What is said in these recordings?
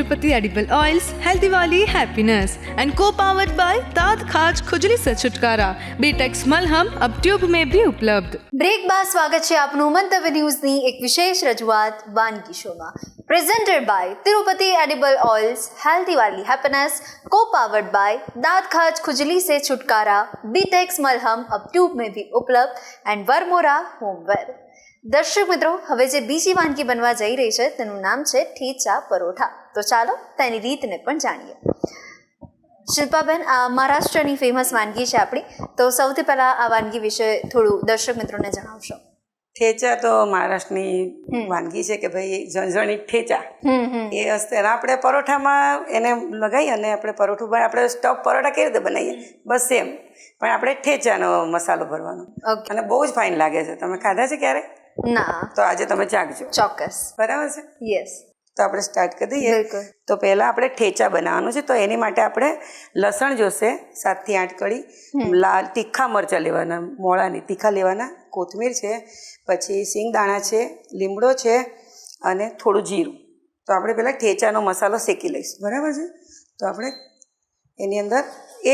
Tirupati edible oils healthy वाली happiness and को powered by दांत खाज खुजली से छुटकारा बीटेक्स मलहम अब ट्यूब में भी उपलब्ध। બ્રેક બાદ સ્વાગત છે આપનું મંતવ્ય ન્યૂઝની એક વિશેષ રજૂઆત વાનગી શોમાં, presented by Tirupati edible oils healthy વાલી હેપીનેસ, કો પાवर्ड बाय दांत खाज खुजली से छुटकारा बीटेक्स मलहम अब ट्यूब में भी उपलब्ध एंड वरमोरा होमवेयर। દર્શક મિત્રો, હવે જે બીજી વાનગી બનવા જઈ રહી છે તેનું નામ છે ઠેચા પરોઠા। તો ચાલો તેની રીતને પણ જાણીએ। શિલ્પાબેન, આ મહારાષ્ટ્રની ફેમસ વાનગી છે આપણી, તો સૌથી પહેલા આ વાનગી વિશે થોડું દર્શક મિત્રોને જણાવશો। ઠેચા તો મહારાષ્ટ્રની વાનગી છે કે ભાઈ ઝણઝણી ઠેચા એ હસ્તે આપણે પરોઠામાં એને લગાવી અને આપણે પરોઠું આપણે સ્ટફ પરોઠા કેવી રીતે બનાવીએ બસ સેમ, પણ આપણે ઠેચાનો મસાલો ભરવાનો અને બહુ જ ફાઇન લાગે છે। તમે ખાધા છે ક્યારે? ના, તો આજે તમે ચાખજો। ચોક્કસ, બરાબર છે? યસ। તો આપણે સ્ટાર્ટ કરી દઈએ। તો પહેલાં આપણે ઠેચા બનાવવાનું છે, તો એની માટે આપણે લસણ જોશે 7 થી 8 કળી, લાલ તીખા મરચાં લેવાના, મોળાની તીખા લેવાના, કોથમીર છે, પછી સિંગદાણા છે, લીમડો છે અને થોડું જીરું। તો આપણે પહેલાં ઠેચાનો મસાલો શેકી લઈશું, બરાબર છે? તો આપણે એની અંદર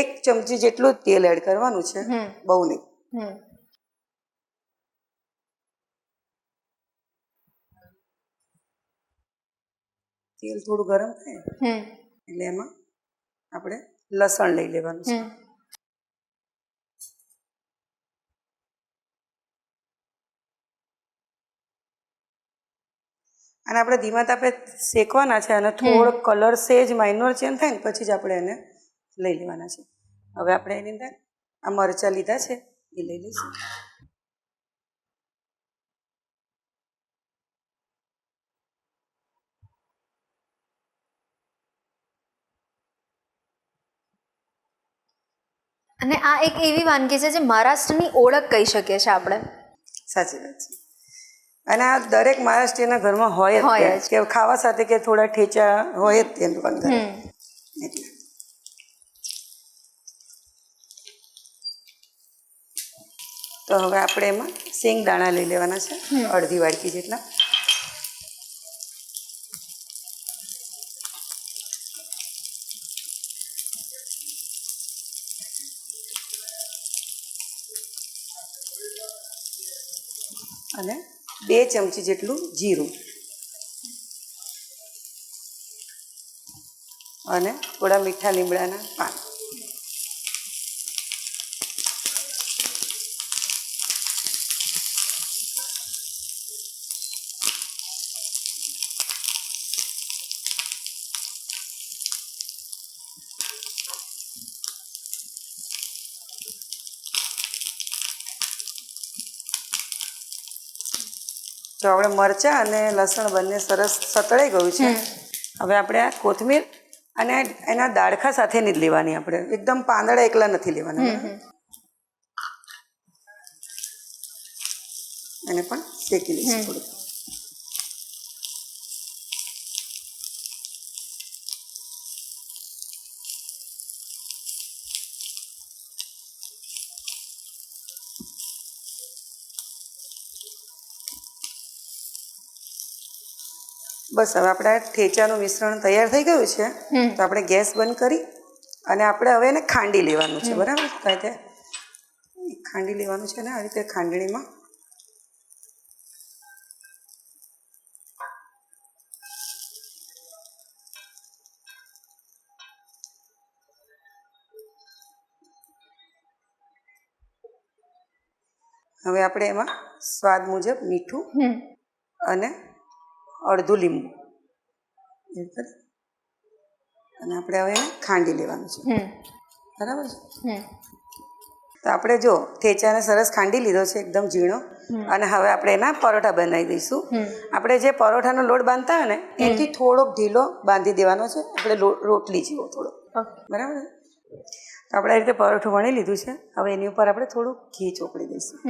1 ચમચી જેટલું તેલ એડ કરવાનું છે, બહુ નહીં। તેલ થોડું ગરમ થાય એટલે એમાં આપણે લસણ લઈ લેવાનું છે, અને આપણે ધીમા તાપે શેકવાના છે અને થોડો કલર સેજ માઇનોર ચેન્જ થાય ને પછી જ આપણે એને લઈ લેવાના છે। હવે આપણે એની અંદર આ મરચાં લીધા છે એ લઈ લઈશું, અને આ એક એવી વાનગી છે જે મહારાષ્ટ્રની ઓળખ કહી શકીએ છીએ આપણે। સાચી વાત છે, અને આ દરેક મહારાષ્ટ્રીયના ઘરમાં હોય જ કે ખાવા સાથે કે થોડા ઠેચા હોય જ તેનું પણ ઘરે એટલે। તો હવે આપણે એમાં સિંગદાણા લઈ લેવાના છે, અડધી વાડકી જેટલા, અને 2 ચમચી જેટલું જીરું, અને થોડા મીઠા લીમડાના પાન, તો આપણે મરચાં અને લસણ બંને સરસ સતળાઈ ગયું છે। હવે આપણે આ કોથમીર અને એના દાળખા સાથેની જ લેવાની, આપણે એકદમ પાંદડા એકલા નથી લેવાના, એને પણ શેકી લઈશું થોડું। બસ હવે આપણા ઠેચાનું મિશ્રણ તૈયાર થઈ ગયું છે, તો આપણે ગેસ બંધ કરી અને આપણે હવે એને ખાંડી લેવાનું છે, બરાબર? આ રીતે ખાંડી લેવાનું છે ને આ રીતે ખાંડણીમાં હવે આપણે એમાં સ્વાદ મુજબ મીઠું અને અડધું લીંબુ એડ કરી અને આપણે હવે એને ખાંડી લેવાનું છે, બરાબર છે? તો આપણે જો ઠેચાને સરસ ખાંડી લીધો છે એકદમ ઝીણો, અને હવે આપણે એના પરોઠા બનાવી દઈશું। આપણે જે પરોઠાનો લોટ બાંધતા હોય ને એનાથી થોડોક ઢીલો બાંધી દેવાનો છે, આપણે રોટલી જેવો થોડો, બરાબર? તો આપણે આ રીતે પરોઠું વણી લીધું છે, હવે એની ઉપર આપણે થોડું ઘી ચોપડી દઈશું,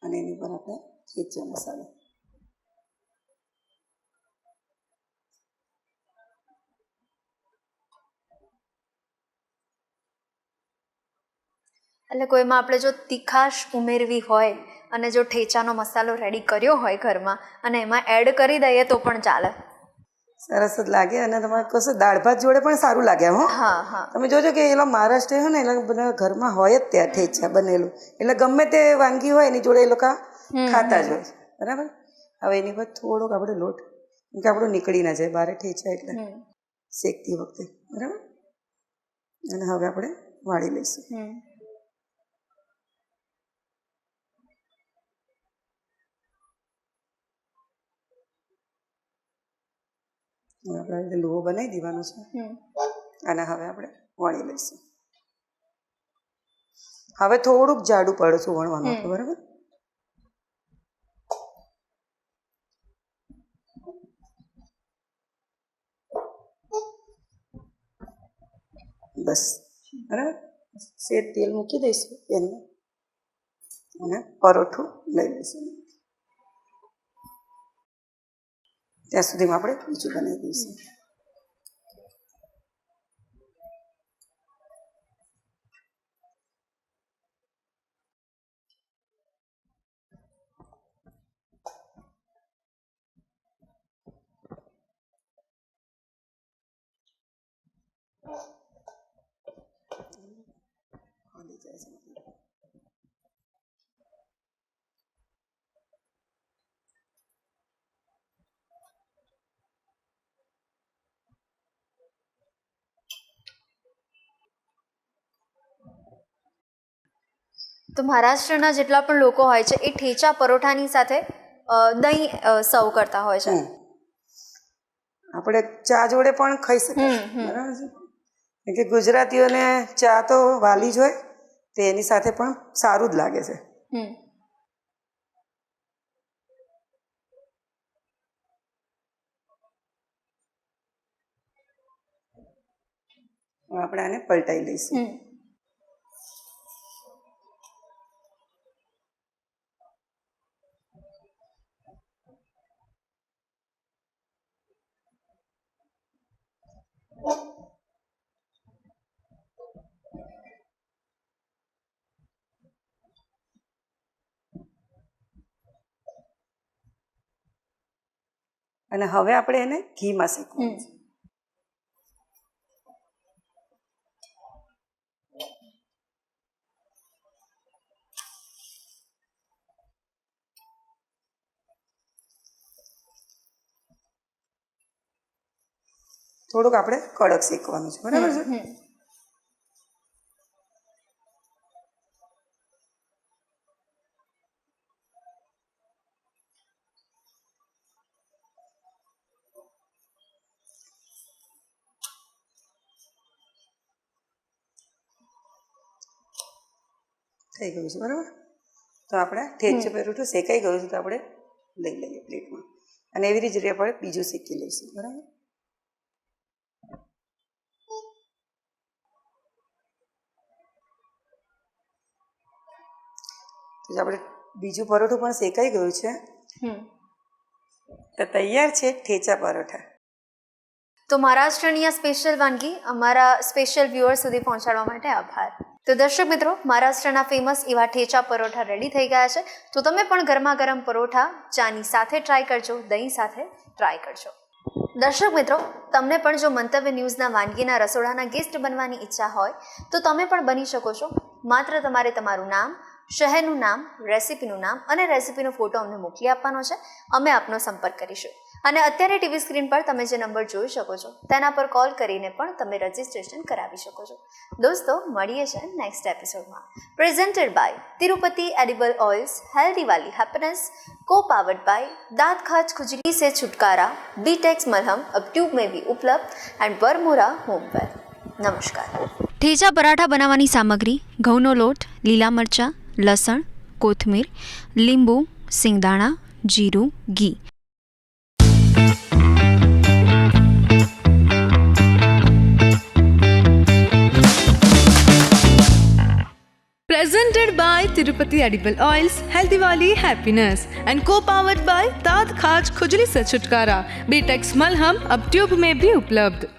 અને એની ઉપર આપણે ઠેચા મસાલો, એટલે કોઈમાં આપણે જો તીખાશ ઉમેરવી હોય અને જો ઠેચાનો મસાલો રેડી કર્યો હોય ઘરમાં અને એમાં એડ કરી દઈએ તો પણ ચાલે. સરસ જ લાગે અને તમારે કશું દાળ ભાત જોડે પણ સારું લાગે. હો હા હા તમે જોજો કે એલા મહારાષ્ટ્ર હોય ને એટલે બધા ઘરમાં હોય જ ત્યાં ઠેચા બનેલું, એટલે ગમે તે વાનગી હોય એની જોડે એ લોકો ખાતા જ હોય. બરાબર. હવે એની પર થોડોક આપણે લોટ, કેમ કે આપણું નીકળી ના જાય બારે ઠેચા એટલે શેકતી વખતે. બરાબર. અને હવે આપણે વાળી લઈશું. આપણે રીતે લુવો બનાવી દેવાનો છે અને હવે આપણે વણી લઈશું. હવે થોડુંક જાડું પડશું વણવાનું હતું. બરાબર. બસ. બરાબર. શેર તેલ મૂકી દઈશું એમને અને પરોઠું લઈ લઈશું. ત્યાં સુધીમાં આપણે બીજું બનાવી દઈશું. તો મહારાષ્ટ્રના જેટલા પણ લોકો હોય છે એ ઠેચા પરોઠાની સાથે દહીં સર્વ કરતા હોય છે. આપણે ચા જોડે પણ ખાઈ શકીએ. બરાબર છે. કેમ કે ગુજરાતીઓને ચા તો વાલી જ હોય, તો એની સાથે પણ સારું જ લાગે છે. આપણે આને પલટાઈ લઈશું. અને હવે આપણે એને ઘીમાં શેકવાનું છે. થોડુંક આપણે કડક શેકવાનું છે. બરાબર છે. થઈ ગયું છે. બરાબર. તો આપણે ઠેચું પરોઠું શેકાઈ ગયું છે, તો આપણે લઈ લઈએ પ્લેટમાં અને એવી રીતે આપણે બીજું શેકી લઈશું. બરાબર. તો આપણે બીજું પરોઠું પણ શેકાઈ ગયું છે, તો તૈયાર છે ઠેચા પરોઠા. તો મહારાષ્ટ્રની આ સ્પેશિયલ વાનગી અમારા સ્પેશિયલ વ્યુઅર્સ સુધી પહોંચાડવા માટે આભાર. તો દર્શક મિત્રો, મહારાષ્ટ્રના ફેમસ એવા ઠેચા પરોઠા રેડી થઈ ગયા છે. તો તમે પણ ગરમા ગરમ પરોઠા ચાની સાથે ટ્રાય કરજો, દહીં સાથે ટ્રાય કરજો. દર્શક મિત્રો, તમને પણ જો મંતવ્ય ન્યૂઝના વાનગીના રસોડાના ગેસ્ટ બનવાની ઈચ્છા હોય તો તમે પણ બની શકો છો. માત્ર તમારે તમારું નામ, શહેરનું નામ, રેસિપીનું નામ અને રેસિપીનો ફોટો અમને મોકલી આપવાનો છે. અમે આપનો સંપર્ક કરીશું. અને અત્યારે ટીવી સ્ક્રીન પર તમે જે નંબર જોઈ શકો છો તેના પર કોલ કરીને પણ તમે રજિસ્ટ્રેશન કરાવી શકો છો. દોસ્તો, મળીએ છે નેક્સ્ટ એપિસોડમાં. Presented by Tirupati edible oils, healthy वाली हैप्पीनेस, को पावर्ड बाय दांत खाज खुजली से छुटकारा, बीटेक्स मलहम अब ट्यूब में भी उपलब्ध एंड बरमूरा होमवेयर. નમસ્કાર. ઠેચા પરાઠા બનાવવાની સામગ્રી: ઘઉંનો લોટ, લીલા મરચાં, લસણ, કોથમીર, લીંબુ, સિંગદાણા, જીરું, ઘી. Presented by Tirupati Edible Oils, healthy wali happiness, and co-powered by दांत खाज खुजली से छुटकारा, बीटेक्स मलहम अब ट्यूब में भी उपलब्ध.